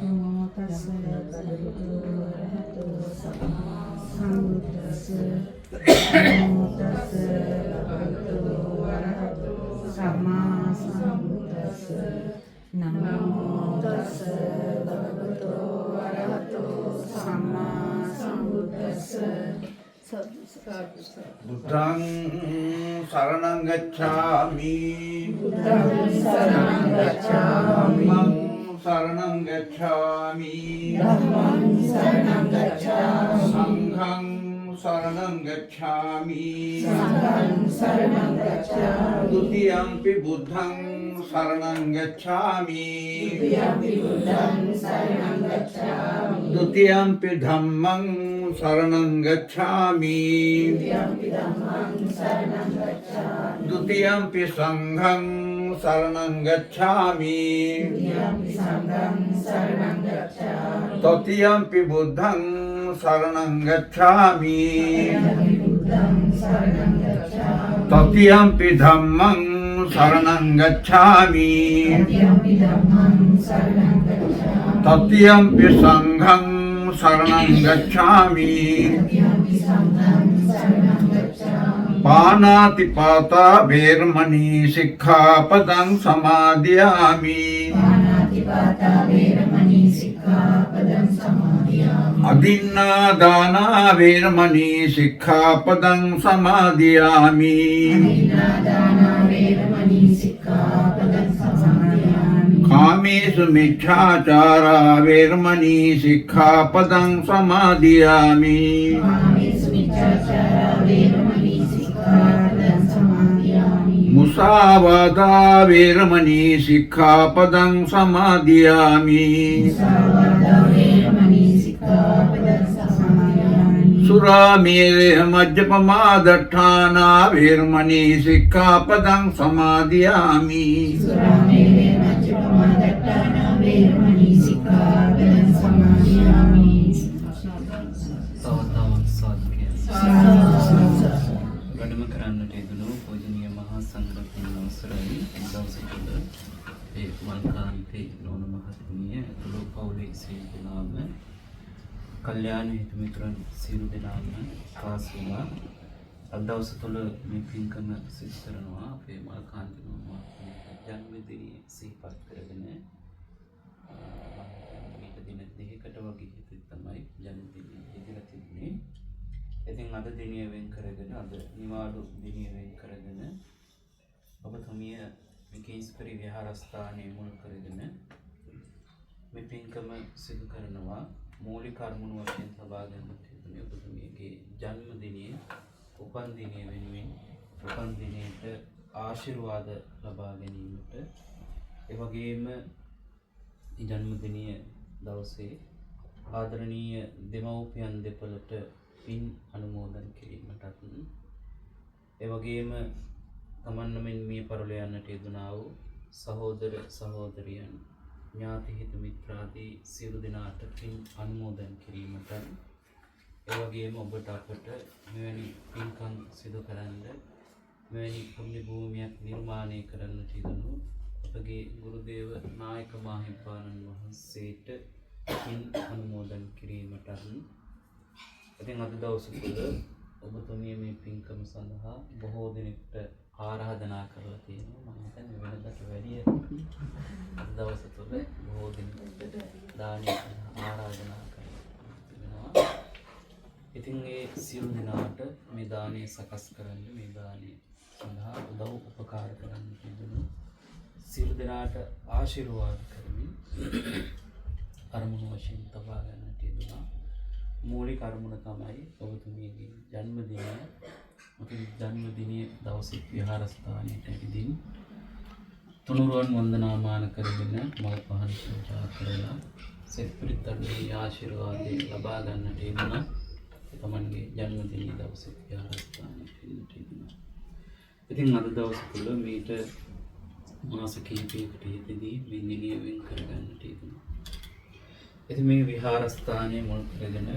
නමෝ තස්ස භගවතු වරහතෝ සම්මා සම්බුද්දස්ස නමෝ තස්ස භගවතු වරහතෝ සම්මා සම්බුද්දස්ස නමෝ තස්ස භගවතු වරහතෝ සම්මා සම්බුද්දස්ස බුද්ධං සරණං ගච්ඡාමි බුද්ධං සරණං ගච්ඡාමි ධම්මං සරණං ගච්ඡාමි ධම්මං සරණං ගච්ඡාමි සංඝං සරණං ගච්ඡාමි සංඝං සරණං ගච්ඡාමි ဒုတိယံ පි බුද්ධං සරණං ගච්ඡාමි ဒုတိယံ පි බුද්ධං සරණං ගච්ඡාමි ဒုတိယံ පි ධම්මං සරණං ගච්ඡාමි ဒုတိယံ පි ධම්මං සරණං ගච්ඡාමි ဒုတိယံ පි සංඝං සරණං ගච්ඡාමි ဒုတိယံ පි බුද්ධං සරණං ගච්ඡාමි တတိယံ පි ධම්මං සරණං ගච්ඡාමි ဒုတိယံ ပිဓမ္မံစရဏံဂច្ခြာမိ තතියම්පි සංඝං සරණං ගච්ඡාමි පානාති පාතා වේරමණී සික්ඛාපදං සමාදියාමි අදින්නා දානා වේරමණී සික්ඛාපදං සමාදියාමි කාමේසු මිච්ඡාචාරා වේරමණී සික්ඛාපදං සමාදියාමි මුසාවාදා වේරමණී සික්ඛාපදං සමාදියාමි සුරාමේරය මජ්ජපමා දට්ඨානා වේරමණී සික්ඛාපදං සමාදියාමි වැඩම කරන්නට යෙදුණු පූජනීය මහා සංඝරත්නයන් අවසරයි දවසකට ඒ මල්කාන්තේ නෝන මහත්මිය ඇතුළු පවුලේ සියලු දෙනාම කල්යාණ හිත මිතුරන් සියලු දෙනාම කාසුලා අද දවස තුළ මේ පින්කම සිදු කරනවා අපේ මල්කාන්තේ නෝන මහත්මිය ජන්මදිනය සිහිපත් කරගෙන මේක දින දෙකකට වගේ හිතේ තමයි ජන්මදිනය ඉදිරියට තිබුණේ. ඉතින් අද දිනය වෙන් කරගෙන අද නිවාඩු දිනය වෙන් කරගෙන ඔබතුමිය මේ කේස්පරි විහාරස්ථානයේ මුල් කරගෙන මේ පින්කම සිදු කරනවා. මූලික කර්මණු වශයෙන් සබා ගන්නට තිබුණේ ඔබතුමියගේ ජන්මදිනයේ උපන් දිනය වෙනුවෙන් උපන් දිනයට ආශිර්වාද ලබා ගැනීමට ඒ වගේම ජන්මදිනය දවසේ ආදරණීය දෙමව්පියන් දෙපළට පින් අනුමෝදන් කිරීමටත් ඒ වගේම තමන් නමින් මිය පරලෝ යන්නට යෙදුණා වූ සහෝදර සහෝදරියන් ඥාති හිත මිත්‍රාදී සියලු දෙනාට පින් අනුමෝදන් කිරීමට ඒ වගේම ඔබට අපට මෙවැනි පින්කම් සිදු කරන්න මෙවැනි පුණ්‍ය භූමියක් නිර්මාණය කරන්නට යෙදුණු අපගේ ගුරුදේව නායක මාහිම්පාණන් වහන්සේට පින් අනුමෝදන් කිරීමට ඉතින් අද දවස තුළ ඔබතුමිය මේ පින්කම සඳහා බොහෝ දෙනෙක්ට ආරාධනා කරලා තියෙනවා. මම හිතන්නේ වෙනදට වැඩිය අද දවස තුළ බොහෝ දෙනෙක්ට දානය ආරාධනා කරනවා. ඉතින් ඒ සියලු දෙනාට මේ දානය සකස් කරන්න මේ දානය සඳහා උදව් උපකාර කරන්න කියනවා. සියලු දෙනාට ආශිර්වාද කරමින් අරමුණු වශයෙන් තබා ගන්නට යෙදුණා. මූලික අරමුණ තමයි ඔබතුමියගේ ජන්මදිනය. ඔබේ ජන්මදිනය දවසේ විහාරස්ථානයට ඇවිදින් තුනුරුවන් වන්දනාමාන කරගෙන මල් පහන් පූජා කරලා සෙත් පිරිතගේ ආශිර්වාදය ලබා ගන්නට යෙදුණා. තමන්ගේ ජන්මදිනය දවසේ විහාරස්ථානයට එන්නට යෙදුණා. ඉතින් අද දවස තුළ මීට මාස කිහිපයකට ඉහතදී මේ දිනය වෙන් කරගන්නට යෙදුණා. ඉතින් මේ විහාරස්ථානය මුල් කරගෙන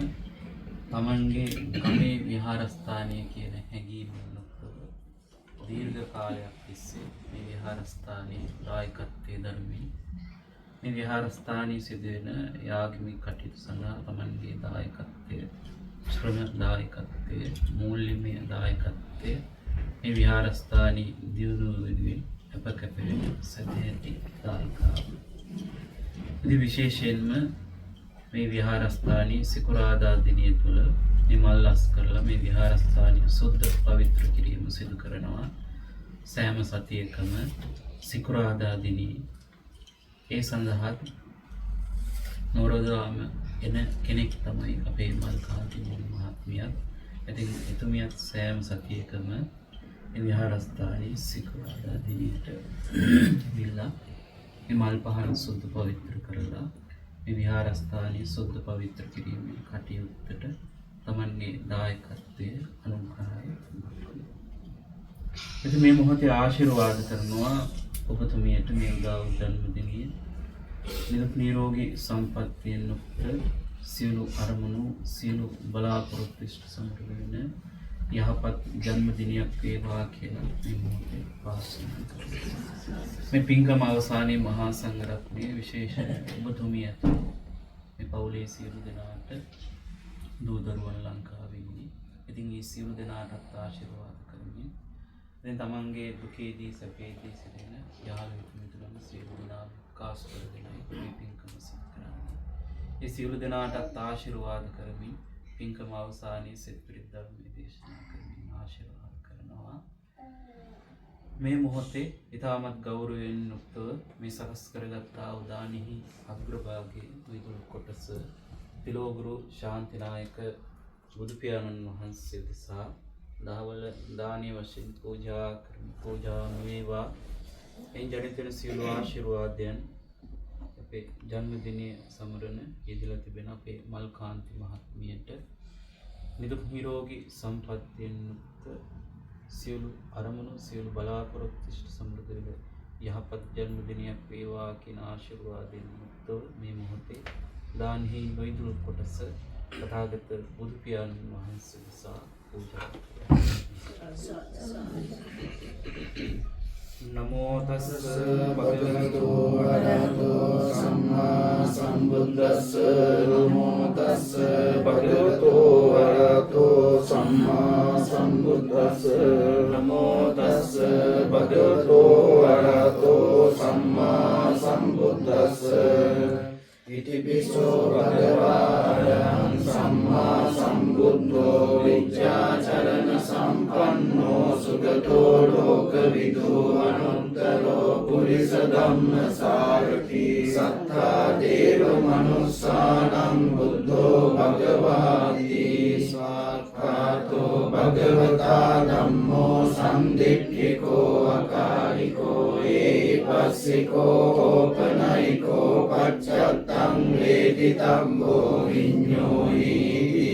තමන්ගේ ගමේ විහාරස්ථානය කියන හැඟීම දීර්ඝ කාලයක් තිස්සේ මේ විහාරස්ථානයේ දායකත්වයේ දරමින් මේ විහාරස්ථානයේ සිදුවෙන යාගමික කටයුතු සඳහා තමන්ගේ දායකත්වය, ශ්‍රම දායකත්වය, මූල්‍යමය දායකත්වය මේ විහාරස්ථානයේ දියුණුව වෙනුවෙන් අප කැප වෙන සදැහැති දායකාව. ඉතින් විශේෂයෙන්ම මේ විහාරස්ථානයේ සිකුරාදා දිනය තුල මේ මල් අස් කරලා මේ විහාරස්ථානය සුද්ධ පවිත්‍ර කිරීම සිදු කරනවා. සෑම සතියකම සිකුරාදා දිනයේ ඒ සඳහා නොරොදාම එන කෙනෙක් තමයි අපේ මල්කාන්ති මහත්මියත්. ඉතින් එතුමියත් සෑම සතියකම මේ විහාරස්ථානයේ සිකුරාදා දිනයට විලා මේ මල් පහන් සුද්ධ පවිත්‍ර කරලා මේ විහාරස්ථානයේ සුද්ධ පවිත්‍ර කිරීමේ කටයුත්තට තමන්ගේ දායකත්වය අනුග්‍රහය. ඉතින් මේ මොහොතේ ආශිර්වාද කරනවා ඔබතුමියට මේ උදා වූ ජන්මදිනයේ නිදුක් නිරෝගී සම්පන්නියෙන් යුක්ත සියලු අරමුණු සියලු බලාපොරොත්තු ඉෂ්ට සමග වෙන යහපත් ජන්මදිනයක් වේවා කියලා මේ මොහොතේ ප්‍රාර්ථනා කරනවා. මේ පින්කම අවසානයේ මහා සංඝරත්නයේ විශේෂ ඔබතුමිය මේ පවුලේ සියලු දෙනාට දූ දරුවන් ලංකාවේ ඉන්නේ. ඉතින් මේ සියලු දෙනාටත් ආශිර්වාද කරමින් දැන් තමන්ගේ දුකේදී සැපේදී සිටින යාළුවෝ මිතුරන් සියලු දෙනා කාස් කරගෙනයි මේ පින්කම සිදු කරන්නේ. මේ සියලු දෙනාටත් ආශිර්වාද කරමින් පින්කම අවසානයේ සෙත් පිරිත් ධර්ම දේශනා කරමින් ආශිර්වාද කරනවා. මේ මොහොතේ ඊටමත් ගෞරවයෙන් යුක්තව මේ සකස් කරගත් උදානෙහි අග්‍රභාගයේ විදුල් කොටස තිලෝගුරු ශාන්තිනායක බුදු පියාණන් වහන්සේ දෙසා දහවල දානීය වශයෙන් පූජා වේවා. එයින් ජනිත වෙන සියලු ආශිර්වාදයන් අපේ ජන්මදිනයේ සමරන යෙදලා තිබෙන අපේ මල්කාන්ති මහත්මියට නිදුක් නිරෝගී සම්පන්නියෙන් යුක්ත සියලු අරමුණු සියලු බලාපොරොත්තු ඉෂ්ට සමෘද්ධ වෙන යහපත් ජන්මදිනයක් වේවා කියන ආශිර්වාදයෙන් යුක්තව මේ මොහොතේ දානෙහි වෛදුල් කොටස තථාගත බුදු පියාණන් වහන්සේ නිසා පූජා නමෝ තස්ස භගවතු වරහතෝ සම්මා සම්බුද්දස්ස නමෝ තස්ස භගවතු වරහතෝ සම්මා සම්බුද්දස්ස නමෝ තස්ස භගවතු වරහතෝ සම්මා සම්බුද්දස්ස ඉතිපිසෝ භගවා අරහං සම්මා සම්බුද්ධෝ විච්ඡාචරණ සම්පන්නෝ සුගතෝ ලෝකවිදු අනුත්තරෝ පුරිස ධම්මසාරති සත්තා දේව මනුස්සානං බුද්ධෝ භගවාති ස්වාක්ඛාතෝ භගවතා ධම්මෝ සම්දිට්ඨිකෝ අකාලිකෝ ඒපස්සිකෝ ඕපනයිකෝ පච්චත්තං වේදිතම්බෝ විඤ්ඤෝයිති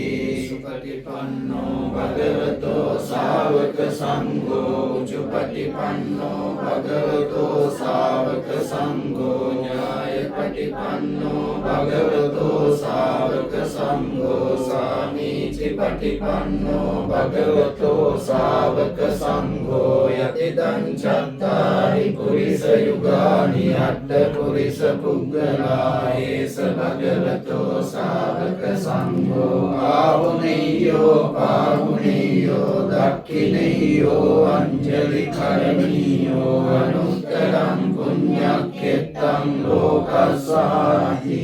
සුපටිපන්නෝ භගවතෝ ශාවක සංඝෝ උචුපටිපන්නෝ භගවතෝ ශාවක සංඝෝ ඥායපටිපන්නෝ භගවතෝ ශාවක සංඝෝ සාමීචි පටිපන්නෝ භගවතෝ ශාවක සංඝෝ යතිදං චත්තාරි පුරිස යුගානි අට්ඨ පුරිස පුග්ගලා ඒස භගවතෝ ශාවක සංඝෝ ආහුනේයෝ පාහුනේයෝ දක්ඛිනේයෝ අංජලි කරණීයෝ අනුත්තරං පුඤ්ඤක්ඛෙත්තං ලෝකස්සාති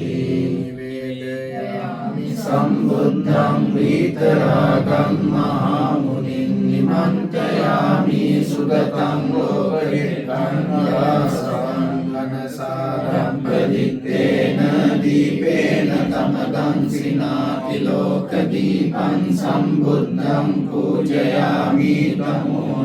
වේදයාමි සම්බුද්ධං විතරාගං මහා මුනින් නිමන්තයාමි සුගතං ලෝකෙත්තං යාසං අනසාරම්පදිත්තේන දීපේන තමදං සිනාති ලෝක දීපං සම්බුද්ධං පූජයාමි තමෝ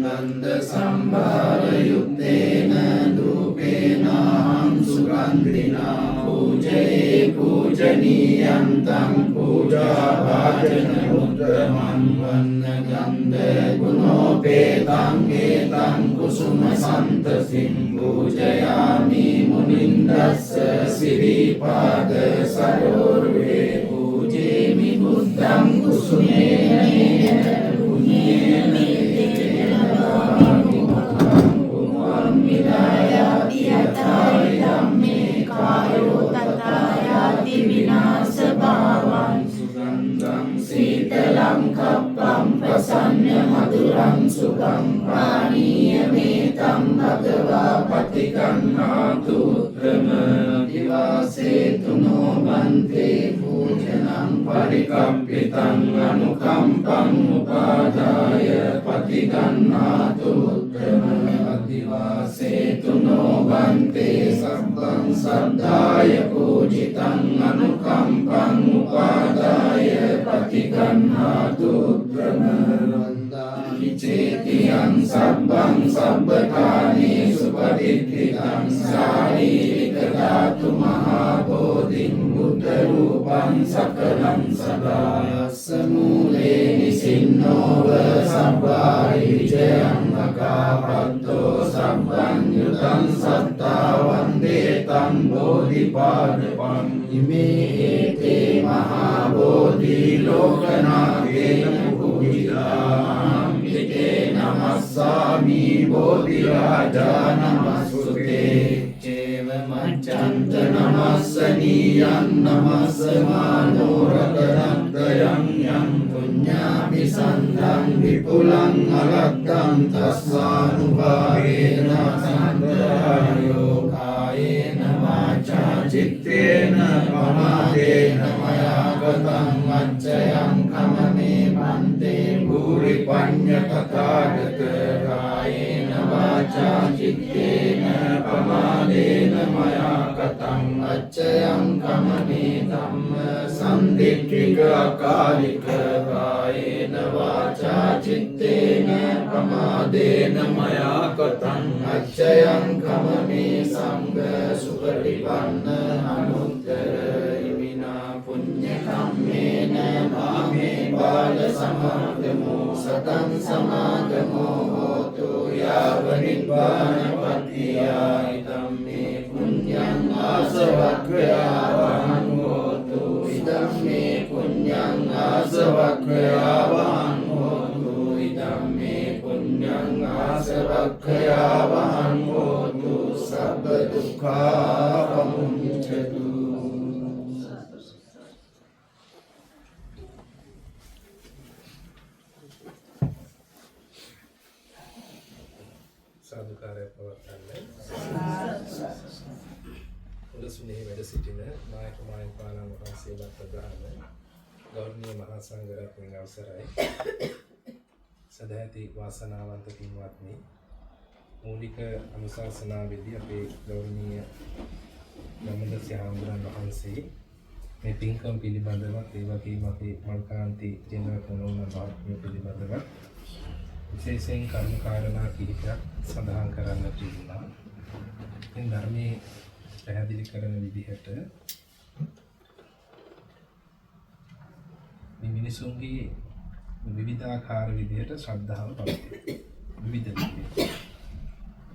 නන්ද සම්භාර යුත්තේන ධූපේනං සුගන්ධිනා පූජේ පූජනීයං තං පූජා වාචන උත්තමං වන්න ගන්ධ ගුණෝපේතං ඒතං කුසුම සන්තසින් පූජයාමි මුනින්දස්ස සිරිපාද සරෝර්වේ පූජේමි බුද්ධං කුසුමේන පුඤ්ඤේන පටිගන්නාතු උත්‍රම අදිවාසේතු නෝ බන්තේ පූජනං පරිකම්පිතං අනුකම්පං උපාදාය පටිගන්නාතු උත්‍රම අදිවාසේතු නෝ බන්තේ සම්බං සද්ධාය පූජිතං අනුකම්පං උපාදාය පටිගන්නාතු උත්‍රම චේතියං සබ්බං සබ්බකානේසු පටිච්චිතං සාරීරික ධාතු මහා බෝධින් බුද්ධ රූපං සකලං සදායස්ස මූලේ නිසින්නෝව සබ්බාරි විජයං අකාපත්තෝ සබ්බං යුතං සත්තා වන්දේ තං බෝධිපාදපං ඉමේ හේතේ මහා බෝධි ලෝකනාථේන පූජිතා නමස්සාමි බෝධිරාජා නමස්සුතේ චේව මච්ඡන්ත නමස්සනීයං නමස්සමානෝරතනත්යං යං පුඤ්ඤාපි සන්තං විපුලං අලක්ඛං තස්සානුභාවේන සම්ප්‍රායෝ කායේන වාචා චිත්තේන පමාදේන මයා ගතං මච්ඡයං කමනේ පන්තේ භූරි පඤ්ඤ තථාගත කායේන වාචා චිත්තේන පමාදේන මයා ගතං මච්ඡයං කමනේ ධම්ම සම්දිට්ඨික අකාලික කායේන වාචා චිත්තේන පමාදේන මයා ගතං මච්ඡයං කමනේ සංඝ සුපටිපන්න අනුත්තර පුඤ්ඤ කම්මේන මාමේ බාල සමාගමෝ සතං සමාගමෝ හෝතු යාව නිබ්බානපත්තියා ධම්මේ පුඤ්ඤං ආසවක්ඛයාවං හෝතු ධම්මේ පුඤ්ඤං ආසවක්ඛයාවං හෝතු ධම්මේ පුඤ්ඤං ආසවක්ඛයාවං හෝතු සබ්බ දුක්ඛා විමුක්ඛතු. සාදුකාරය පවත්වන්නේ උදසුනේ වැඩ සිටින නායක මාහිමිපාණන් වහන්සේලාට ප්‍රදාන ගෞරවනීය මහා සංඝරත්නයේ අවසරයි සදැහැති වාසනාවන්ත පින්වත්නි මූලික අනුශාසනාවේදී අපේ ගෞරවනීය ධම්මදස්ස හාමුදුරන් වහන්සේ මේ පින්කම් පිළිබඳව ඒ වගේම අපේ මල්කාන්ති ජනරත්නෝන මහත්මිය පිළිබඳව විශේෂයෙන් කර්ම කාරණා කිහිපයක් සඳහන් කරන්න තිබුණා. මේ ධර්මයේ පැහැදිලි කරන විදිහට මේ මිනිසුන්ගේ විවිධාකාර විදිහට ශ්‍රද්ධාව පවතී. විවිධ විදිහට.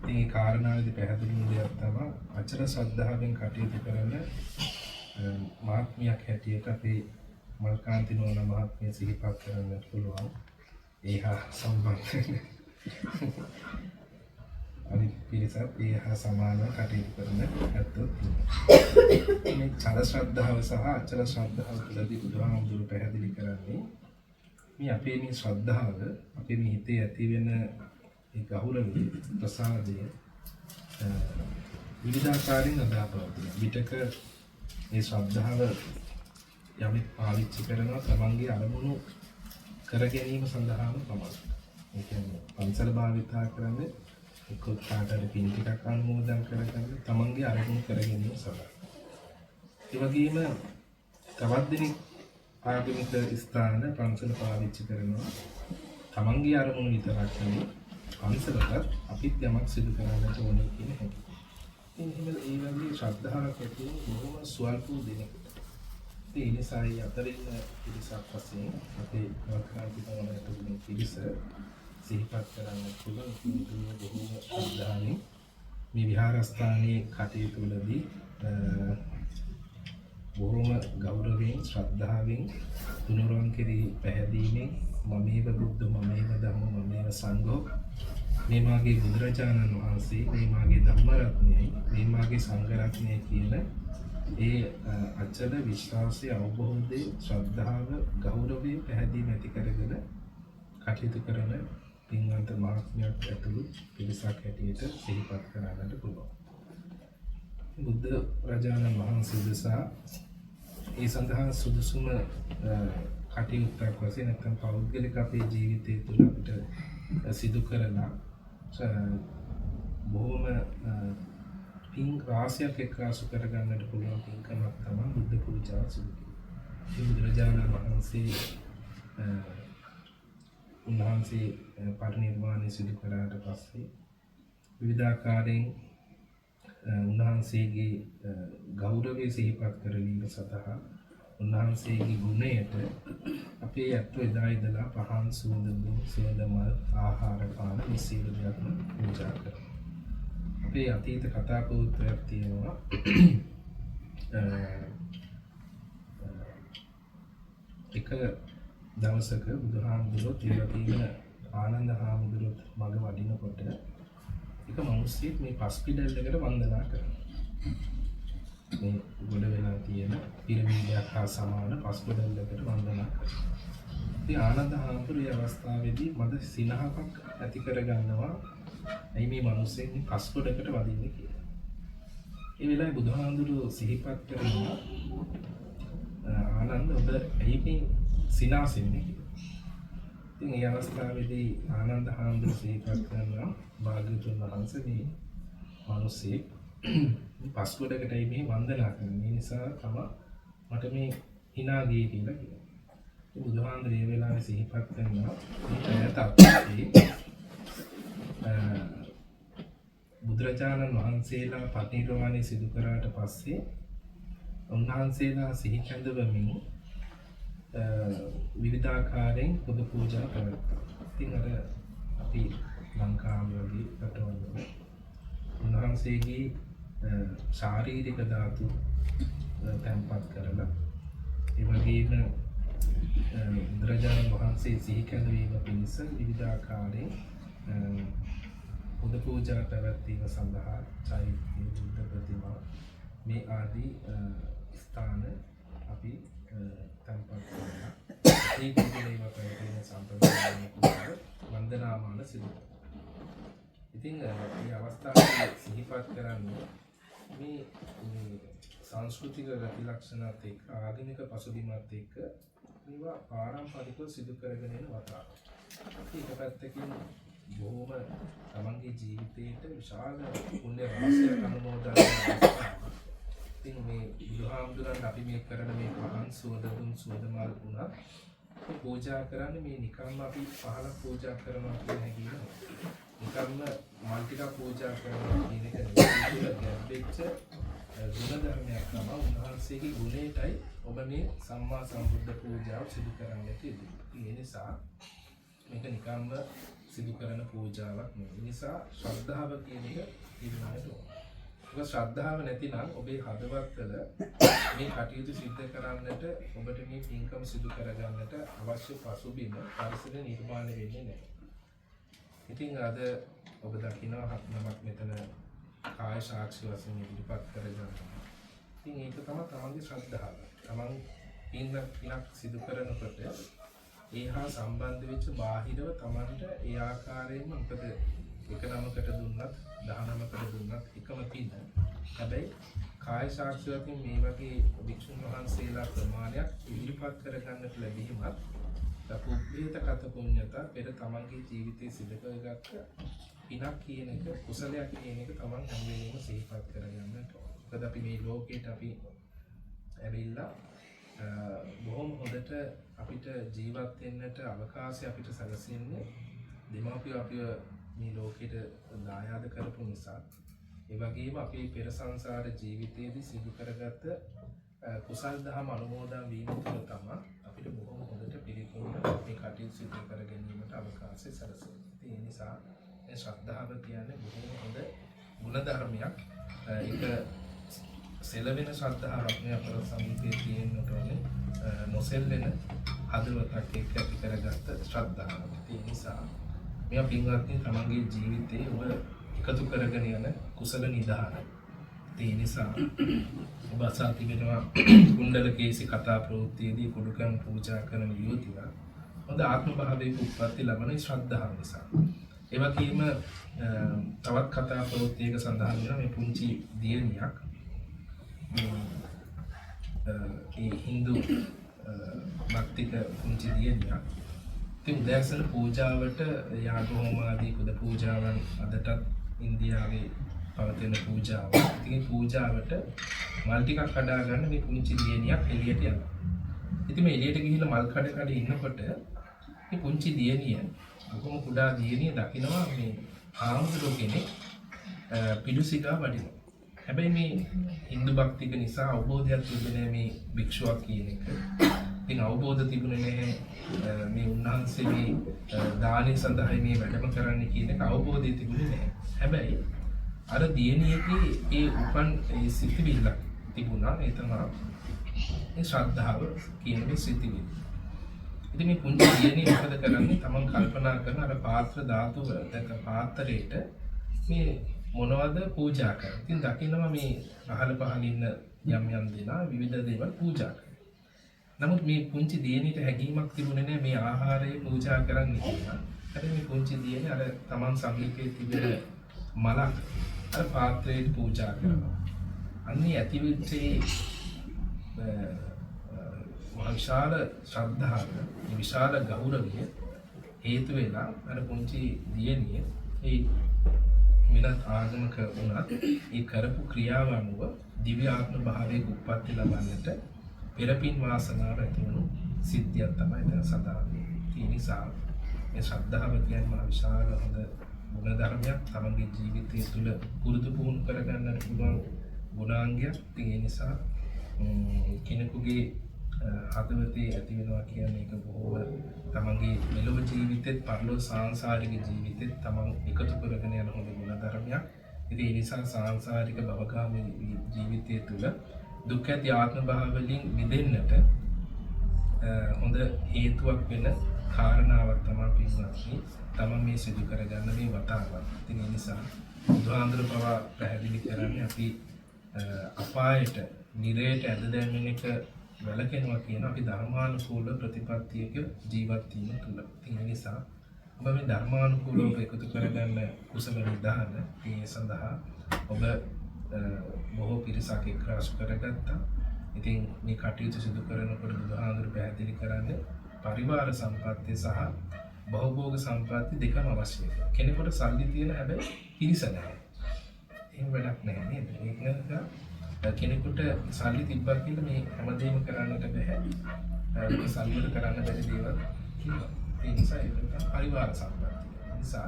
මේ කාරණාවේදී පැහැදිලි දෙයක් තමයි අචල ශ්‍රද්ධාවෙන් කටයුතු කරන මහත්මියක් හැටියට අපේ මල්කාන්ති නෝන මහත්මිය සිහිපත් කරන්න පුළුවන්. ඒහා සම්බන්ධ අනිත් පිරිසත් ඒහා සමානව කටයුතු කරන ඇත්තොත් මේ චල ශ්‍රද්ධාව සහ අචල ශ්‍රද්ධාව තුළදී බුදුහාමුදුරු පැහැදිලි කරන්නේ මේ අපේ මේ ශ්‍රද්ධාව අපේ මේ හිතේ ඇති වෙන ඒ ගෞරවය ප්‍රසාදය විවිධාකාරයෙන් අදාපවතින විටක මේ ශ්‍රද්ධාව යමෙක් පාවිච්චි කරනවා තමන්ගේ අරමුණු කර ගැනීම සඳහාම තමයි. ඒ කියන්නේ පන්සල භාවිතා කරන්නේ එක්ක කාටද පින් ටිකක් අනුමෝදන් කරගන්න තමන්ගේ අරමුණු කර ගැනීම සඳහා. ඒ වගේම තවත් දෙනෙක් ආගමික ස්ථාන පන්සල පාවිච්චි කරනවා තමන්ගේ අරමුණු විතරක් නෙවෙයි පන්සලට අපිත් යමක් සිදු කරන්නට ඕනේ කියන හැටි. ඒ වගේ ශ්‍රද්ධාවක් ඇති බොහොම ස්වල්ප දෙනෙකුට. ඒ නිසායි අතරින් පිරිසක් වශයෙන් අපේ වර්තමාන පිරිස සිහිපත් කරන්න පුළුවන් බොහෝම ශ්‍රද්ධාවෙන් මේ විහාරස්ථානයේ කටයුතු වලදී බොහොම ගෞරවයෙන් ශ්‍රද්ධාවෙන් තුනුරුවන් කෙරෙහි පැහැදීමෙන් මමේව බුද්ධ මමේව ධම්ම මමේව සංඝෝ මේ මාගේ බුදුරජාණන් වහන්සේ මේ මාගේ ධම්ම රත්නයයි මේ මාගේ සංඝ රත්නයයි කියන ඒ අචල විශ්වාසය අවබෝධයේ ශ්‍රද්ධාව ගෞරවය පැහැදීම ඇති කරගෙන කටයුතු කරන පින්වන්ත මහත්මයක් ඇතුළු පිරිසක් හැටියට සිහිපත් කරන්නට පුළුවන්. බුද්ධ රජාණන් වහන්සේ දෙසා ඒ සඳහා සුදුසුම කටයුත්තක් වශයෙන් නැත්නම් පෞද්ගලික අපේ ජීවිතය තුළ අපිට සිදු කරලා බොහොම පින් රාශියක් එක්කාසු කරගන්නට පුළුවන් පින්කමක් තමයි බුද්ධ පූජාව සිදු කිරීම. බුදුරජාණන් වහන්සේ උන්වහන්සේ පරිනිර්වාණය සිදු කරාට පස්සේ විවිධාකාරයෙන් උන්වහන්සේගේ ගෞරවය සිහිපත් කරලීම සඳහා උන්වහන්සේගේ ගුණයට අපේ ඇත්තෝ එදා ඉඳලා පහන් සුවඳ මල් ආහාර පාන මේ සියලු දේවල් පූජා කරනවා. අපේ අතීත කතා පුවත්පත්යක් තියෙනවා. එක දවසක බුදුහාමුදුරුවෝ තිරපීන ආනන්ද හාමුදුරුවොත් මග වඩිනකොට එක මිනිස්සෙක් මේ පස්පිඩල් එකට වන්දනා කරනවා. මේ ගොඩ වෙලා තියෙන පිරමීඩයක් හා සමාන පස්පිඩල් එකට වන්දනා කරනවා. ඉතින් ආනන්ද හාමුදුරුවෝ මේ අවස්ථාවේදී මද සිනහවක් ඇති කරගන්නවා. ඇයි මේ මිනිස්සෙක් මේ පස්පිඩකට වදින්නේ කියලා. ඒ වෙලාවේ බුදුහාමුදුරුවෝ සිහිපත් කරනවා ආනන්ද ඔබ ඇයි මේ සිනාසෙන්නේ කියලා. ඉතින් මේ අවස්ථාවේදී ආනන්ද හාමුදුරුවෝ සිහිපත් කරනවා භාග්‍යවතුන් වහන්සේ මේ මිනිස්සෙක් පස්කොඩකටයි මේ වන්දනා කරන්නේ. ඒ නිසා තමයි මට මේ hina ගියේ කියලා කියනවා. ඒ බුදුහාමුදුරුවෝ මේ වෙලාවේ සිහිපත් කරනවා මේ තත්ත්වයේ බුදුරජාණන් වහන්සේලා පරිනිර්වාණය සිදු කරාට පස්සේ උන්වහන්සේලා සිහි කැඳවමින් විවිධාකාරයෙන් පුද පූජා කරනවා. ඉතින් අර අපි ලංකාවේ වගේ රටවල උන්වහන්සේගේ ශාරීරික ධාතු තැන්පත් කරලා ඒ වගේම බුදුරජාණන් වහන්සේ සිහි කැඳවීම පිණිස විවිධාකාරයෙන් පුද පූජා පැවැත්වීම සඳහා චෛත්‍ය බුද්ධ ප්‍රතිමා මේ ආදී ස්ථාන අපි තැන්පත් කරලා ඒ කුසලේව පැවැත්වෙන සම්ප්‍රදායනික වන්දනාමාන සිදු කරනවා. ඉතින් මේ අවස්ථාවේ සිහිපත් කරන්නේ මේ සංස්කෘතික ගති ලක්ෂණات එක්ක ආගමික පසුබිමත් එක්ක මේවා පාරම්පරිකව සිදු කරගෙන යන වතාවක්. ඒක පැත්තකින් බොහොම තමන්ගේ ජීවිතයට විශාල පුණ්‍ය රාශියක් අනුමෝදන් කරනවා. ඉතින් මේ බුදුහාමුදුරන් අපි මේ කරන මේ පහන් සුවඳ මල් වුණා මේ පූජා කරන්නේ මේ නිකම්ම අපි පහල පූජා කරනවා කියන හැඟීම නිකම්ම මල් ටික පූජා කරනවා කියන එක නෙවෙයි. ගැඹෙච්ච ගුණ ධර්මයක් තමයි උන්වහන්සේගේ ගුණයටයි ඔබ මේ සම්මා සම්බුද්ධ පූජාව සිදු කරන්නට යෙදුනේ. ඒ නිසා මේක නිකම්ම සිදු කරන පූජාවක් නෙවෙයි. ඒ නිසා ශ්‍රද්ධාව කියන එක ඉන්නට ඕන. ඒක ශ්‍රද්ධාව නැතිනම් ඔබේ හදවතවල මේ කටයුතු සිද්ධ කරන්නට ඔබට මේ පින්කම සිදු කරගන්නට අවශ්‍ය පසුබිම පරිසර නිර්මාණය වෙන්නේ නැහැ. ඉතින් අද ඔබ දකිනවා හත්නමක් මෙතන කාය සාක්ෂි වශයෙන් ඉදිරිපත් කරගන්නවා. ඉතින් ඒක තමයි තමන්ගේ ශ්‍රද්ධාව. තමන් පිනක් සිදු කරනකොට ඒ හා සම්බන්ධ වෙච්ච බාහිරව තමන්ට ඒ ආකාරයෙන්ම මොකද එක නමකට දුන්නත් 19කට දුන්නත් එකම පින. හැබැයි කාය සාක්ෂියකින් මේ වගේ වික්ෂුන් වහන්සේලා ප්‍රමාණයක් ඉදිරිපත් කරගන්නට ලැබීමත් පුබ්බේත කත පුඤ්ඤත පෙර තමන්ගේ ජීවිතයේ සිදු කරගත්ත පිනක් කියන එක කුසලයක් කියන එක තමන් හැම වෙලේම සිහිපත් කරගන්නට ඕන. මොකද අපි මේ ලෝකෙට අපි ඇවිල්ලා බොහොම හොඳට අපිට ජීවත් වෙන්නට අවකාශය අපිට සැලසෙන්නේ දෙමාපියෝ අපිව මේ ලෝකෙට දායාද කරපු නිසා. ඒ වගේම අපේ පෙර සංසාර ජීවිතයේදී සිදු කරගත්ත කුසල් දහම් අනුමෝදන් වීම තුළ තමයි අපිට බොහොම හොඳට පිළිපොළ මේ කටයුතු සිදු කර ගැනීමට අවකාශය සැලසෙන්නේ. ඒ නිසා මේ ශ්‍රද්ධාව කියන්නේ බොහොම හොඳ ගුණ ධර්මයක්. ඒක සෙලවෙන ශ්‍රද්ධාවක් නේ අපේ සමීපයේ තියෙන්නට ඕනේ. නොසෙල්වෙන හදවතක් එක්ක ඇති කරගත්ත ශ්‍රද්ධාවක්. ඒ නිසා මේ පින්වත්නි තමන්ගේ ජීවිතේ ඔබ එකතු කරගෙන යන කුසල නිදානයි. ඒ නිසා ඔබ අසා තිබෙනවා කුණ්ඩල කේසි කතා ප්‍රවෘත්තියේදී කුඩුකම් පූජා කරන යුවතියක් හොඳ ආත්ම භාවයක උත්පත්ති ලබන ශ්‍රද්ධාව නිසා. ඒ වගේම තවත් කතා ප්‍රවෘත්තියක සඳහන් වෙනවා මේ පුංචි දියණියක් ඒ හින්දු භක්තික පුංචි දියණියක් ඉතින් උදෑසන පූජාවට යාග හෝම ආදී පුද පූජාවන් අදටත් ඉන්දියාවේ පවතින පූජාව. ඉතින් පූජාවට මල් ටිකක් කඩා ගන්න මේ පුංචි දියණියක් එළියට යනවා. ඉතින් මේ එළියට ගිහිල්ලා මල් කඩ ඉන්නකොට මේ පුංචි දියණිය බොහොම කුඩා දියණිය දකිනවා මේ ආමුදුර කෙනෙක් පිඬුසිඟා වඩිනවා. හැබැයි මේ හින්දු භක්තික නිසා අවබෝධයක් තිබුණේ මේ භික්ෂුවක් කියන එක. ඉතින් අවබෝධ තිබුණේ නැහැ මේ උන්වහන්සේ මේ දානය සඳහා මේ වැඩම කරන්න කියන එක අවබෝධය තිබුණේ නැහැ. හැබැයි අර දියණියගේ ඒ උපන් ඒ සිතිවිල්ල තිබුණා. ඒ තමයි ඒ ශ්‍රද්ධාව කියන මේ සිතිවිල්ල. ඉතින් මේ පුංචි දියණිය මොකද කරන්නේ? තමන් කල්පනා කරන අර පාත්‍ර ධාතුව දැක පාත්‍රයට මේ මොනවද පූජා කරන්නේ. ඉතින් දකින්නවා මේ අහල පහල ඉන්න යම් දෙනා විවිධ දේවල් පූජා කරනවා. නමුත් මේ පුංචි දියණියට හැඟීමක් තිබුණේ නැහැ මේ ආහාරය පූජා කරන්න කියලා. හැබැයි මේ පුංචි දියණිය අර තමන් සමීපයේ තිබෙන මලක් අර පාත්‍රයට පූජා කරනවා. අන්නේ ඇතිවෙච්ච විශාල ශ්‍රද්ධාව, විශාල ගෞරවය හේතු වෙලා අර පුංචි දියණිය ඒ වෙනත් ආගමක වුණත් ඒ කරපු ක්‍රියාව අනුව දිව්‍ය ආත්ම භාවයක උප්පත්ති ලබන්නට පෙරපින් වාසනාව ඇති වුණු සිද්ධියක් තමයි දැන් සඳහන් වෙන්නේ. ඒ නිසා මේ ශ්‍රද්ධාව කියන්නේ මහ විශාල හොඳ ගුණ ධර්මයක්. තමන්ගේ ජීවිතය තුළ පුරුදු පුහුණු කරගන්නට පුළුවන් ගුණාංගයක්. ඒ නිසා කෙනෙකුගේ හදවතේ ඇති වෙනවා කියන්නේ ඒක බොහෝම තමන්ගේ මෙලොව ජීවිතෙත් පරලොව සාංශාරික ජීවිතෙත් තමන් එකතු කරගෙන යන හොඳ ගුණ ධර්මයක්. ඉතින් ඒ නිසා සාංශාරික භවගාමී ජීවිතය තුළ දුක් ඇති ආත්ම භාව වලින් මිදෙන්නට හොඳ හේතුවක් වෙන කාරණාවක් තමයි පින්වත්නි තමන් මේ සිදු කරගන්න මේ වතාව. ඉතින් ඒ නිසා බුදුහාඳුර පවා පැහැදිලි කරන්නේ අපි අපායට නිරයට ඇද දැමීම එක වැළකෙනවා කියන අපි ධර්මානුකූල ප්‍රතිපත්තියක ජීවත් වීම තුළ. ඉතින් ඒ නිසා ඔබ මේ ධර්මානුකූලව එකතු කරගන්න කුසල නිදාන ඒ සඳහා ඔබ බොහෝ පිරිසක් එක්රාශ කරගත්තා. ඉතින් මේ කටයුතු සිදු කරනකොට බුදුහාඳුර පැහැදිලි කරන්නේ පරිවාර සම්පත්තිය සහ බහුභෝග සම්පත්තිය දෙකම අවශ්‍යයි. කෙනෙකුට සල්ලි තියෙන හැබැයි පිරිස නැහැ. එහෙම වැඩක් නැහැ නේද? ඒක නිසා කෙනෙකුට සල්ලි තිබ්බා කියලා මේ හැමදේම කරන්නට බෑ. ඒක සල්ලි වල කරන්න බැරි දේවල් තියෙනවා. ඒ නිසා ඒක පරිවාර සම්පත්තිය. ඒ නිසා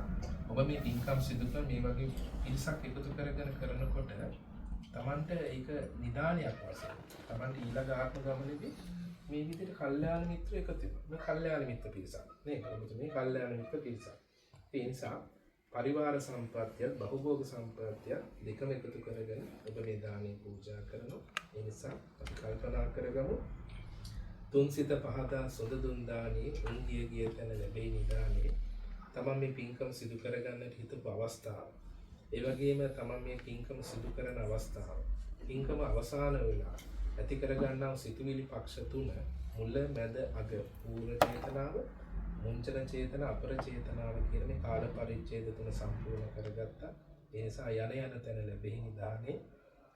ඔබ මේ ඉන්කම් සිදු කර මේ වගේ පිරිසක් එකතු කරගෙන කරනකොට Tamante ඒක නිදානයක් වශයෙන් Tamante ඊළඟ ආත්ම ගමනේදී මේ විදිහට කල්යාණ මිත්‍ර එකතු වෙනවා. මේ කල්යාණ මිත්‍ර පිරිසක් නේ. මේ කල්යාණ මිත්‍ර පිරිසක්. ඒ නිසා පරිවාර සම්පත්තිය බහුභෝග සම්පත්තිය දෙකම එකතු කරගෙන ඔබ මේ දානේ පූජා කරනවා. ඒ නිසා අපි කල්පනා කරගමු තුන්සිත පහදා සොද දුන් දානේ උන්ගිය ගිය තැන ලැබෙයි නිදානේ. තමන් මේ පින්කම් සිදු කරගන්නට හිතපු අවස්ථාව. ඒ වගේම තමන් මේ පින්කම සිදු කරන අවස්ථාව. පින්කම අවසාන වෙලා ඇති කරගන්නා සිතුවිලි පක්ෂ තුන මුල මැද අග පූර්ව චේතනාව මුංචන චේතන අපර චේතනාව කියන මේ කාල පරිච්ඡේද තුන සම්පූර්ණ කරගත්තා. ඒ නිසා යන තැන ලැබෙහි නිදානේ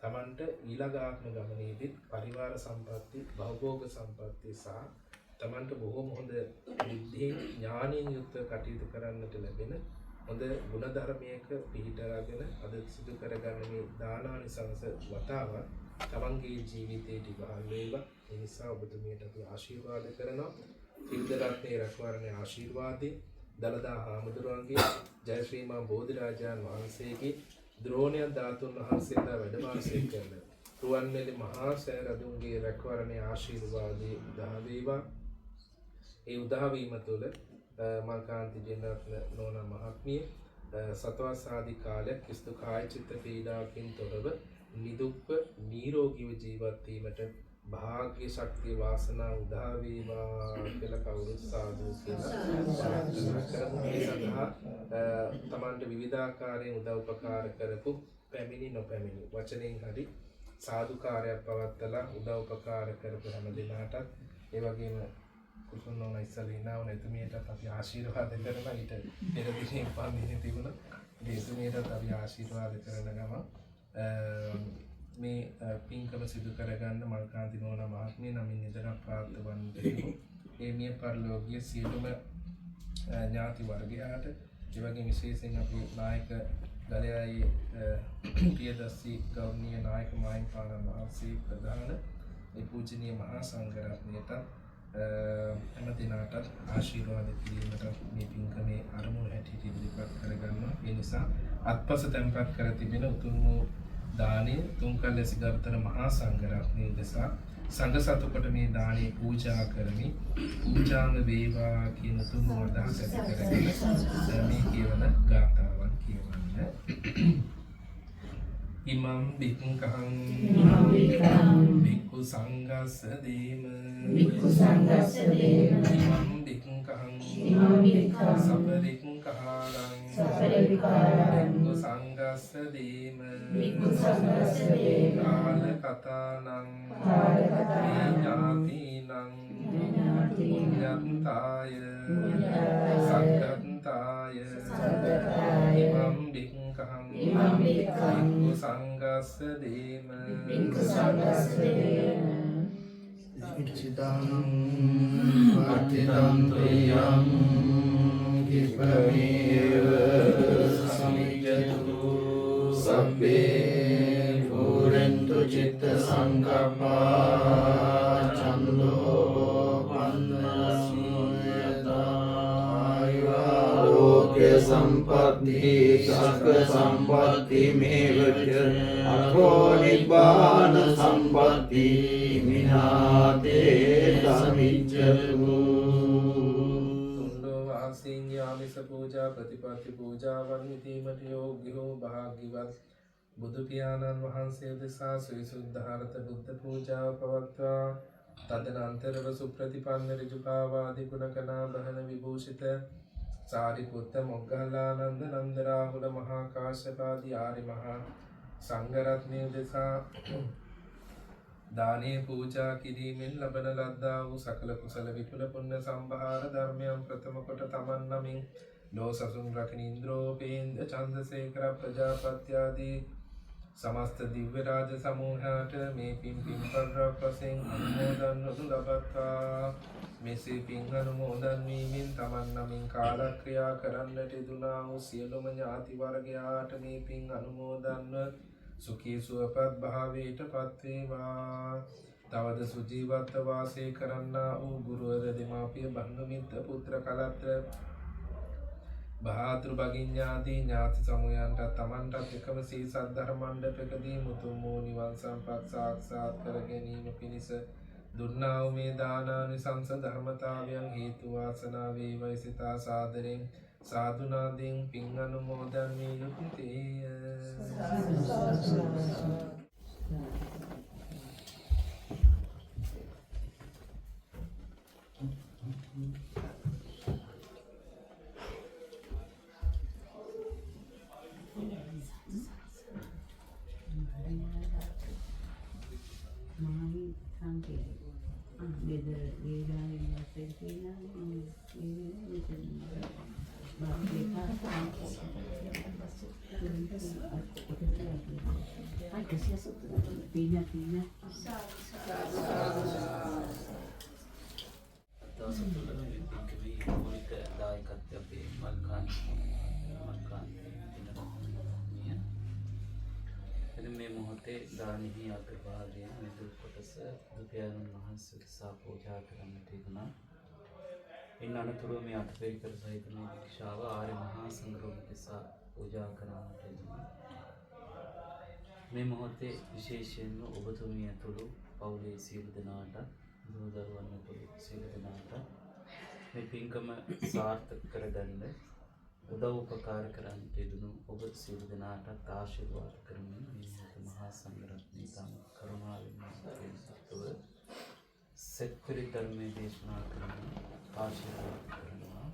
තමන්ට ඊළඟ ආත්ම ගමනේදී පරිවාර සම්පatti භවෝග සම්පatti සහ තමන්ට බොහෝම හොඳ බුද්ධියෙන් ඥානයෙන් යුක්ත කටයුතු කරන්නට ලැබෙන හොඳ ගුණ ධර්මයක පිහිටාගෙන අද සිදු කරගන්න මේ දානානිසංස වතාව තමන්ගේ ජීවිතයට ඉවහල් වේවා. ඒ නිසා ඔබතුමියට අපි ආශිර්වාද කරනවා. ත්‍රිවිධ රත්නයේ රැකවරණයේ ආශිර්වාදේ දලදා හාමුදුරුවන්ගේ ජය ශ්‍රී මා බෝධිරාජාන් වහන්සේගේ ද්‍රෝණය ධාතුන් වහන්සේලා වැඩ වාසය කරන රුවන්වැලි මහා සෑ රදුන්ගේ රැකවරණයේ ආශිර්වාදේ උදා වේවා. ඒ උදා වීම තුළ මල්කාන්ති ජෙනරත්න නෝනා මහත්මිය සතවස් ආදී කාලයක් කිසිදු කාය චිත්ත පීඩාවකින් තොරව නිදුක්ව නිරෝගීව ජීවත් වීමට භාග්‍ය ශක්තිය වාසනාව උදා වේවා කියලා කවුරුත් සාදු කියලා ප්‍රාර්ථනා කරමු. ඒ සඳහා තමන්ට විවිධාකාරයෙන් උදව් උපකාර කරපු පැමිණි නොපැමිණි වචනෙන් හරි සාදුකාරයක් පවත්වලා උදව් උපකාර කරපු හැම දිනාටත් ඒ වගේම කුසුම් නෝන ඉස්සෙල්ලා ඉන්නව එතුමියටත් අපි ආශිර්වාද කරනවා ඊට පෙර දිනේ පන්දිනේ තිබුණා. ඉතින් එතුමියටත් අපි ආශිර්වාද කරන ගම මේ පින්කම සිදු කරගන්න මල්කාන්ති නෝනා මහත්මිය නමින් නිදන ප්‍රාර්ථවන්ත වෙමු. ඒ මිය පරලෝකීය සියලුම ඥාති වර්ගයාට ඒ වගේම විශේෂයෙන් අපි නායක දලයයි පියදස්සී ගෞරවනීය නායක මාහිමිපාණන් වහන්සේ ප්‍රධාන මේ පූජනීය මහා සංඝරත්නයට හැම දිනකටත් ආශිර්වාද කිරීමට මේ පින්කමේ අරමුණු හැටියට ඉදිරිපත් කරගන්නවා. ඒ නිසා අත්පස තැන්පත් කර තිබෙන උතුම් වූ දානය තුන්කල් ලෙස ගරුතර මහා සංඝරත්නය උදෙසා සංඝ සතුකට මේ දානය පූජා කරමි. පූජාංග වේවා කියන උතුම් අදහස ඇති කරගෙන මේ කියවන ගාථාවන් කියවන්න. ඉමම් බික්ඛං බික්ඛු සංඝස්ස දීම ඉමම් බික්ඛං සපරික්ඛාරං බික්ඛු සංඝස්ස දීම කාල කතානං ඥාතිනං පුඤ්ඤන්තාය සක්කන්තාය ඉමම් බික්ඛං බික්ඛු සංඝස්ස දීම ඉච්ඡිතං පටිතං ත්‍රියං කිපමේව සමිජ්ජතු සබ්බේ පුරන්තු චිත්ත සංකප්පා චන්දෝ පන්නසුයතා ලෝකේ සම්පත්ති සක්ක සම්පත්ති මේවච අතෝ නිබ්බාන සම්පත්ති මිනාතේ සමිජ්ජතු යාමිස පූජා ප්‍රතිපත්ති පූජාවන් විතීමට යෝග්‍යෝ භාග්‍යවත් බුදු පියාණන් වහන්සේ දෙසා සවිසුද්ධාරත බුද්ධ පූජාව පවත්වා තදනන්තරව සුප්‍රතිපන්න ඍජුභාවාදී ගුණකනා බහන විභූෂිත සාරිපුත්ත මොග්ගල්ලානන්ද නන්ද රාහුල මහා කාශ්‍යපාදී ආරි මහා සංඝරත්නය දෙසා දානීය පූජා කිරීමෙන් ලබන ලද්දා වූ සකල කුසල විපුල පුණ්‍ය සම්භාර ධර්මයන් ප්‍රථම කොට තමන් නමින් ලෝ සසුන් රකින ඉන්ද්‍රෝපේන්ද්‍ර චන්දසේකර ප්‍රජාපති ආදී සමස්ත දිව්‍ය රාජ සමූහයට මේ පින් පින්පත්ක් වශයෙන් අනුමෝදන් වනු ලබත්වා. මෙසේ පින් අනුමෝදන් වීමෙන් තමන් නමින් කාලක්‍රියා කරන්නට යෙදුණා වූ සියලුම ඥාති වර්ගයාට මේ පින් අනුමෝදන්ව සුඛී සුවපත් භාවයට පත්වේවා. තවද සුජීවත්ව වාසය කරන්නා වූ ගුරුවර දෙමාපිය බන්ධුමිත්‍ර පුත්‍ර කලත්‍ර බහාතෘ භගිඤ්ඤාදී ඥාති සමූහයන්ට තමන්ටත් එකම සී සද්ධර්ම මණ්ඩපකදී මුතුන් වූ නිවන් සම්පත් සාක්ෂාත් කර ගැනීම පිණිස දුන්නා වූ මේ දානානිසංස ධර්මතාවයන් හේතු වාසනා වේවායි සිතා සාදරයෙන් සාදුනාදෙන් පින් අනුමෝදන් වී යුතුය. මේ මොහොතේ දානෙහි අග්‍රභාගය මිදුල් කොටස බුදුපියාණන් වහන්සේ දෙසා පූජා කරන්නට යෙදුණා. ඉන් අනතුරුව මේ අටපිරිකර සහිත මේ දීක්ෂාව ආර්ය මහා සංඝරත්නය දෙසා පූජා කරන්නට යෙදුණා. මේ මොහොතේ විශේෂයෙන්ම ඔබතුමිය ඇතුළු පවුලේ සියලු දෙනාට දූ දරුවන් ඇතුළු සියලු දෙනාට මේ පින්කම සාර්ථක කරගන්න උදව් උපකාර කරන්න යෙදුණු ඔබ සියලු දෙනාටත් ආශිර්වාද කරමින් මේ මහා සංඝරත්නය තම කරුණාවෙන් සතුව සත්‍පුරි ධර්මයේ දේශනා කරන ආශිර්වාද කරනවා.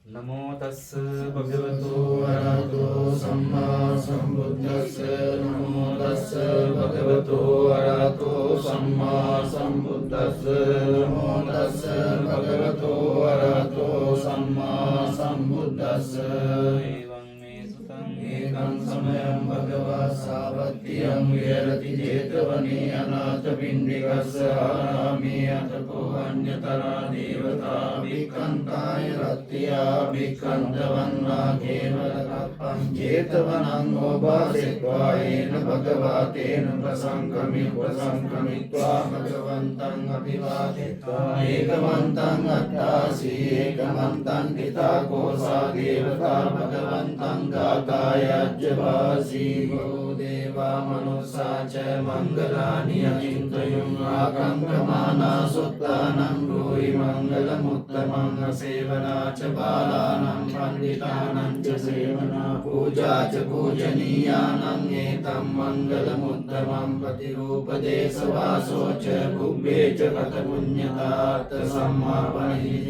නමෝ තස්ස භගවතු වරහතෝ සම්මා සම්බුද්දස්ස නමෝ තස්ස භගවතු වරහතෝ සම්මා සම්බුද්දස්ස නමෝ තස්ස භගවතෝ අරහතෝ සම්මා සම්බුද්දස්ස එවං මේ සුතං ඒකං සමයං භගවා සාවත්තියං විහෙරති 제තවනේ අනාථ පිණ්ඩිකස්ස ආරාමේ අතකෝ අඤ්ඤතරා දේවතා භික්ඛන්තාය රත්ත්‍යා භික්ඛන්තවන්නා කේවල කප්පං 제තවනං ඕපාසෙත්වා ඒන භගවා තේන ප්‍රසංකමිත්වා භගවන්තං අභිවාදෙත්වා ඒකමන්තං අට්ඨාසී ඒකමන්තං තිතාකෝසා දේවතා භගවන්තං ගාථාය අජ්ජවාසී ගෝ දේවා මනුස්සාච මංගලානි අචින්තයං ආකංකමානා සුත්තානං රෝහි මංගල මුත්තමං සේවනාච බාලානං පණ්ඩිතානං ච සේවනා පූජාච පූජනීයානං ඒතම් මංගල මුත්තමං ප්‍රතිරූපදේශ වාසෝච කුබ්බේ ච කත පුඤ්ඤතාර්ථ සම්මාපනීච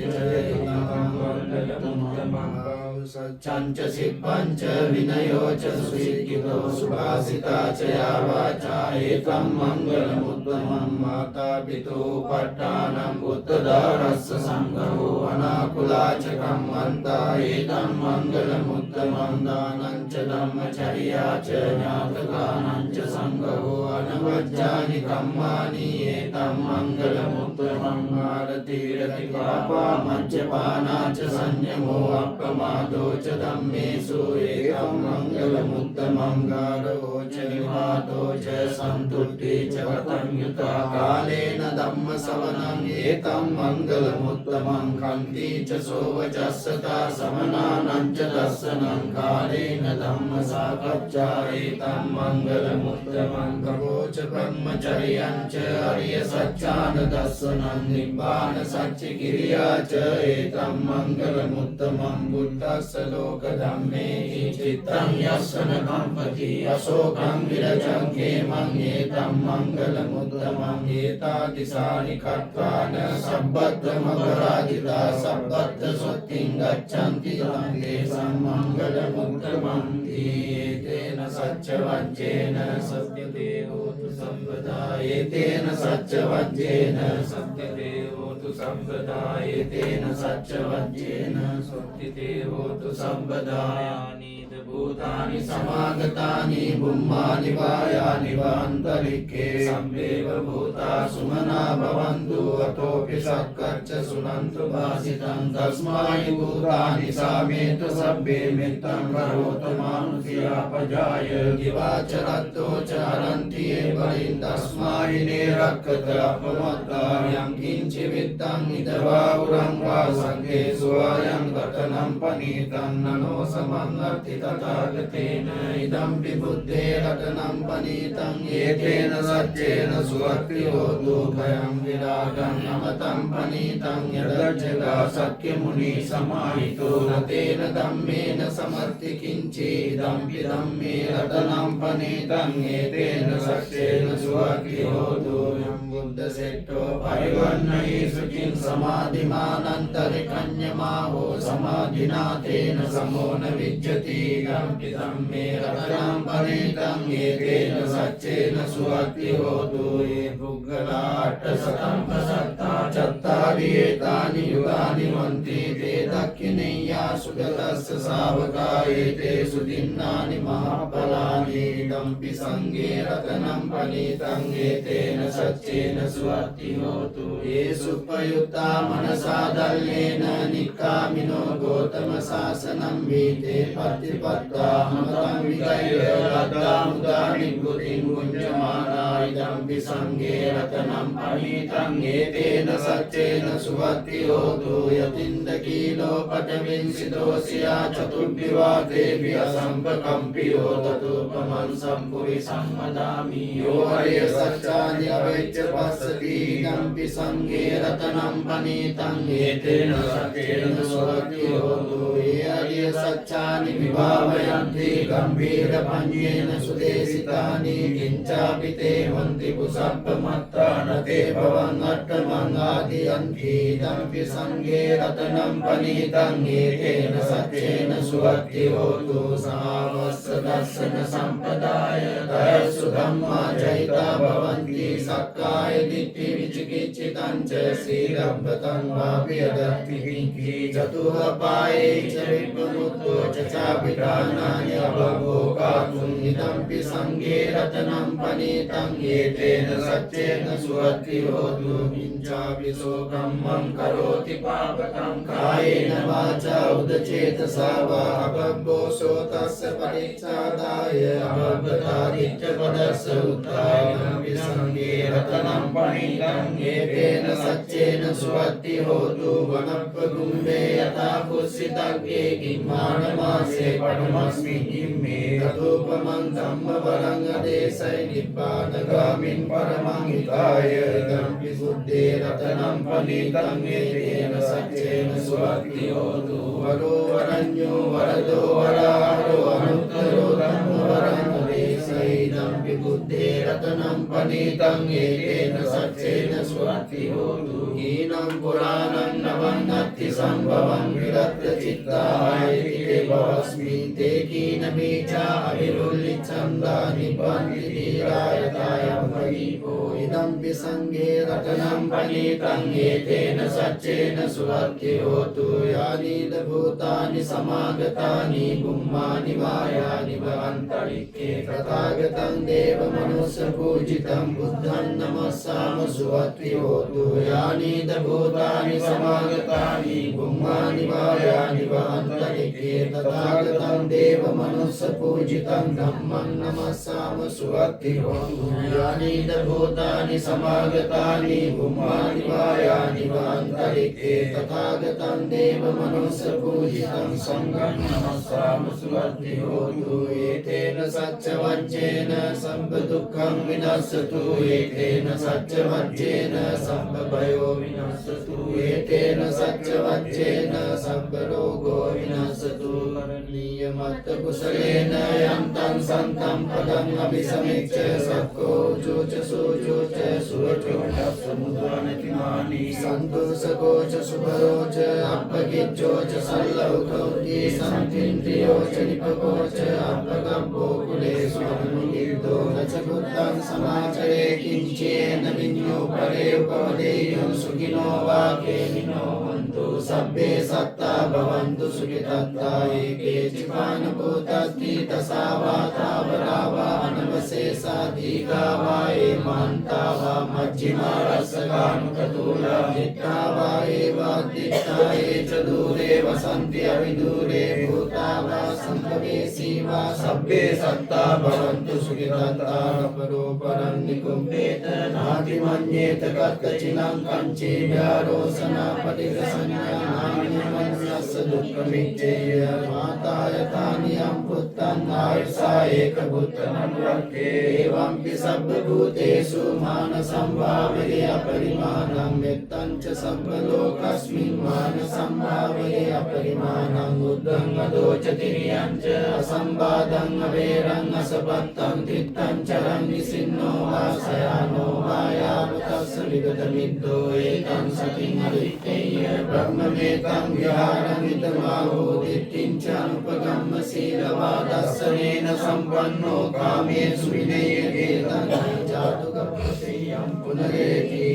සච්ඡංච සිප්පංච විනයෝ ච සුසික්ඛිතෝ සුභාසිතා ච යාවාචා ඒතම් මංගල මුත්තමං මාතා පිතෝ පට්ඨානං උත්තදාරස්ස සංඝෝ අනාකුලා ච කම්මන්තා ඒතම් මංගල මුත්තමං දානං ච ධම්මචර්යා ච ඥාතකානං ච සංඝෝ අනවජ්ජානි කම්මානි ඒතම් මංගල මුත්තමං ආරති රතිකාපා මච්චපානා ච සංයමෝ අප්පමාදෝ च ධම්මේසු ඒකම් මංගල මුත්තමං ගාරෝ ච නිවාතෝ ච සන්තුට්ඨි ච වතං යුතා කාලේන ධම්ම සවනං ඒකම් මංගල මුත්තමං කන්ති ච සෝවචස්සතා සමනානං ච දස්සනං කාලේන ධම්ම සාකච්ඡා ඒකම් මංගල මුත්තමං කවෝ ච බ්‍රහ්මචර්යං ච අරිය සත්‍යාන දස්සනං නිබ්බාන සච්ච කිරියා ච ඒකම් මංගල මුත්තමං බුද්ධ लोक धम्मे चित्तं यस्सन कम्पति अशोकं विरजं खेमं एतं मङ्गलमुत्तमं एतादिशानि कृत्वान सब्बद्धमपराजिता सब्बद्ध स्वस्तिं गच्छन्ति तं देशं मङ्गलमुत्तमं एतेन सच्चवज्जेन सत्यते होतु सम्पदा एतेन सच्चवज्जेन सत्यते होतु सम्पदा एतेन सच्चवज्जेन सत्यते होतु सम्पदायानि भूतानि समागतानि बुम्मानि वायानि वान्तरिक्षे सम्मेव भूता सुमना भवन्तु अतोऽपि सत्कच्च सुनन्तु भासितं तस्मात् भूतानि सामेत सभ्ये मित्तं करोतु मानुषयापजाय दिवाचरत्तो च हरन्ति ये बलिं तस्मात् रक्षत अपमत्तायं किञ्चिवित्तं इदवाउरं वा सङ्गेषु अयं कथनं पनीतं ननो समङ्गति तथागतेन इदं विबुद्धे रटनं पनीतं एतेन सत्येन सुवर्ति होतु भयं विरागं नमतं पनीतं यदज्जगा सख्यमुनि समाहितो न तेन धम्मेन समर्ति किञ्चिदं विधम्मे रटनं पनीतं एतेन सत्येन सुवर्ति होतु यं बुद्धसेट्टो परिवर्णयि सुखिं समाधिमानन्तरिकन्यमाहो समाधिना तेन समो न विज्जति गम्पितं मे रतनं पनीतं एतेन सच्चेन सुवर्ति होतु ये पुग्गलाट्टशतं प्रसक्ता चत्तारि एतानि युगानि वन्ति ते दक्षिणेया सुगतस्य सावका एतेषु दिन्नानि महाफलानि दम्पि सङ्गे रतनं पनीतं एतेन सच्चेन सुवर्ति होतु ये सुपयुक्ता मनसा दल्येन निक्कामिनो गौतम शासनं वीते प्रतिपत्ता मतं विकैय लब्धामुदा निभृतिं भुञ्जमाना इदम्पि सङ्गे रतनं पनीतं एतेन सच्चेन सुवर्ति होतु यतिन्दकीलो पटविंसितोऽस्या चतुर्विवादेभ्यः सम्पकम्पियो ततोपमं सम्पुरिसं वदामि यो हरिय सच्चानि अवेच्य पश्यति इदम्पि सङ्गे रतनं पनीतं एतेन सच्चेन सुवर्ति होतु ये हरिय सच्चानि विभावयन्ति गम्भीरपञ्जेन सुदेशितानि किञ्चापि ते हन्ति पुष्पमत्तानि නානතේ භවං අට්ඨමං ආදියන්ති දම්පි සංඝේ රතනම් පනීතං ඒතේන සච්චේන සුවත්ති හෝතු සාවස්ස දස්සන සම්පදාය දයසු ධම්මා චෛතා භවಂತಿ සක්කාය දිට්ඨි විචිකිච්ඡිතං ච සීලබ්බතං වාපියදත්ති කිංකි චතුහපායේ ච විප්පමුත්තෝ ච චාපිතානාය භවෝ කාතුං ඉදම්පි සංඝේ රතනම් පනීතං ඒතේන සච්චේන සුවත්ති හෝතු කිංචාපි සෝකම්මං කරෝති පාපකං කායේන වාචා උදචේතසා වා අබබ්බෝ සෝතස්ස පරිච්ඡාදාය අබබ්බතා දිට්ඨ පදස්ස උත්තායනම් විසංගේ රතනම් පණිතං ඒතේන සච්චේන සුවත්ති හෝතු වනප්ප ගුම්බේ යතා කුස්සිතග්ගේ කිම්මානමාසේ පඨමස්මි කිම්මේ තතෝපමං ධම්ම වරං අදේසයි නිබ්බානගාමින් පරමං හිතාය ඉදම්පි බුද්දේ රතනම් පණිතං ඒතේන සච්චේන සුවත්ති හෝතු වරෝ වරඤ්ඤෝ වරදෝ වරාරෝ අනුත්තරෝ ධම්ම වරං අදේසයි ඉදම්පි බුද්දේ රතනම් පණිතං ඒතේන සච්චේන සුවත්ති හෝතු ඊනම් පුරාණං නවං අත්ති සම්භවං විරත් චිත්තායිතේ භවස්මි තේ කීන මේචා අවිරුල්ලි ඡන්දා නිබ්බන්ති දීරායතයම් වීපෝ ඉදම්පි සංඝේ රතනම් පණිතං ඒතේන සච්චේන සුවත්ති හෝතු යානීද භූතානි සමාගතානි බුම්මානි වායානි වන්තරික්කේ තථාගතං දේව මනුස්ස පූජිතං බුද්ධං නමස්සාම සුවත්ති හෝතු යානීද භූතානි සමාගතානි බුම්මානි වායානි වන්තරික්කේ තථාගතං දේව මනුස්ස පූජිතං ධම්මං නමස්සාම සුවත්ති හෝතු යානීද භූතානි සමාගතානි බුම්මානි වායානි වන්තරික්කේ තථාගතං දේව මනුස්ස පූජිතං සංඝං නමස්සාම සුවත්ති හෝතු ඒතේන සච්ච වච්චේන සම්ප දුක්ඛං විනස්සතු ඒතේන සච්ච වච්චේන සම්ප භයෝ විනස්සතු ඒතේන සච්ච වච්චේන සම්ප රෝගෝ විනස්සතු කරණීය මත්ත කුසලේන යන්තං සන්තං පදං අபிසමෙච්ච සක්කෝ ජෝච සෝජෝච සුවචෝ සමුදානතිමානි සන්තෝසකෝ ච සුභරෝ ච අප්පකිච්ඡෝ ච සල්ලෞකෝති සම්පින්ද්‍රියෝ ච නිපකෝ ච අප්පගම්බෝ කුලේසු අනුනිර්දෝ නච බුද්ධං සමාචරේ කිංචේන විඤ්ඤෝ පරේ උපවදේයෝ සුඛිනෝ වාකේමිනෝ හන්තු සබ්බේ සත්තා භවන්තු සුඛිතත්තා ඒකේ චිකාන භූතස්ති තසාවාතා වරාවා අනවසේසා දීඝාවා ඒමාන්තාවා මජ්ජිමා රස්සකානුකතූලා දිට්ඨාවා ඒවා දිට්ඨායේ ච දූරේ වසන්ති අවිදූරේ භූතාවා සම්භවේසීවා සබ්බේ සත්තා භවන්තු සුඛිතත්තා පරෝ පරං නිකුම්පේත නාති මඤ්ඤේත කක්කචිනං කංචේ ව්‍යාරෝසනා පටිඝ සංඥානානිමඤ්ඤස්ස දුක්ඛ මිච්ඡේය මාතායතානියම් පුත්තං ආයසා ඒක පුත්තං වක්ඛේ එවං සබ්බ භූතේසු මාන සම්භාවයේ අපරිමාණං මෙත්තං ච සබ්බ ලෝකස්මින් මාන සම්භාවයේ අපරිමාණං උද්ධං අදෝච තිරියං ච අසම්බාධං අවේරං අසපත්තං තිත්තං චරං නිසින්නෝ වාසයානෝ වායාවතස්ස විගත මිද්දෝ ඒතං සතින් අරිත්තේය බ්‍රහ්මමේතං විහාරං ඉදමාහෝ දිට්ඨිං ච අනුපගම්ම සීලවා දස්සනේන සම්පන්නෝ කාමේසු විනේයේතං ජාතු කප්පසෙයං පුනරේති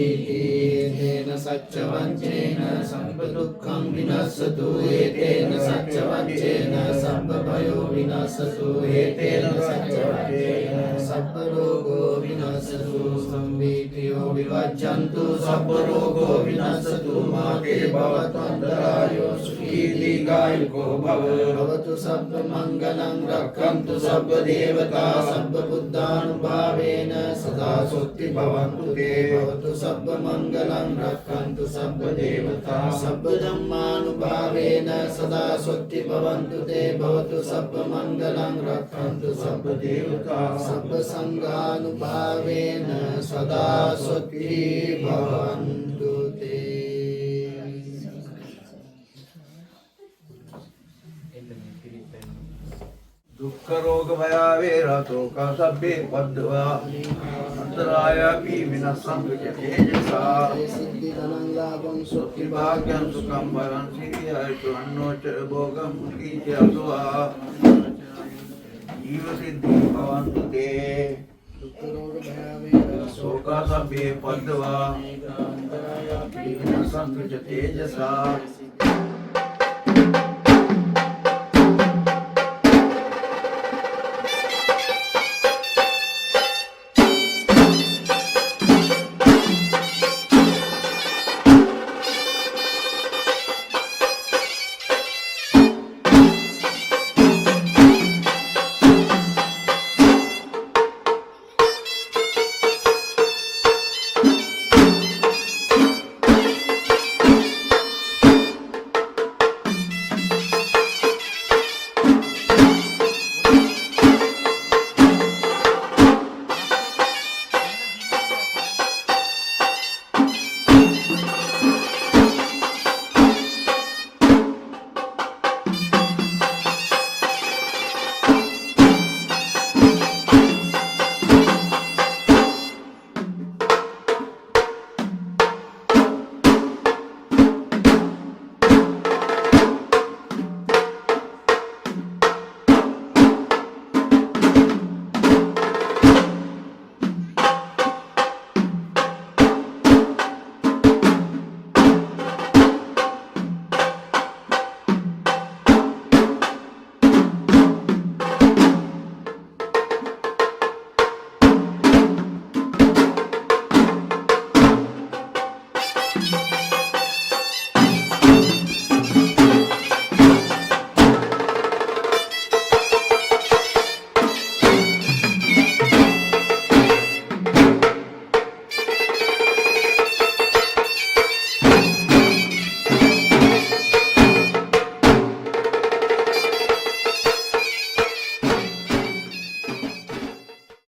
තේන සච්ච වංචේන සම්ප දුක්ඛං විනස්සතු ඒතේන සච්ච වංචේන සම්ප භයෝ විනස්සතු ඒතේන සච්ච වංචේන සබ්බ රෝගෝ විනස්සතු සම්වේතියෝ විවජ්ජන්තු සබ්බ රෝගෝ විනස්සතු මාතේ භවතන්තරායෝ සුඛී දීඝායුකෝ භව භවතු සබ්බ මංගලං රක්ඛන්තු සබ්බ දේවතා සබ්බ බුද්ධානුභාවේන සදා සොත්ති භවන්තු තේ භවතු සබ්බ මංගලං රක්ඛන්තු සබ්බ දේවතා සබ්බ ධම්මානුභාවේන සදා සොත්ති භවන්තු තේ භවතු සබ්බ මංගලං රක්ඛන්තු සබ්බ දේවතා සබ්බ සංඝානුභාවේන සදා සොත්ති භවන්තු තේ එන්න මේ පිළිපැන්න දුක්ඛ දුක්ඛ රෝග භය වේරා ශෝක සබ්බේ පද්දවා අන්තරායපි විනස්සන්තු චේතසා සිද්ධි ධනං ලාභං සුඛි භාග්‍යං සුඛං බලං සීයයිතු අන්නෝච භෝගං මුඛීච අසවා ජීව සිද්ධි භවන්තු තේ දුක්ඛ රෝග භය වේරා ශෝක සබ්බේ පද්දවා විනස්සන්තු චේතසා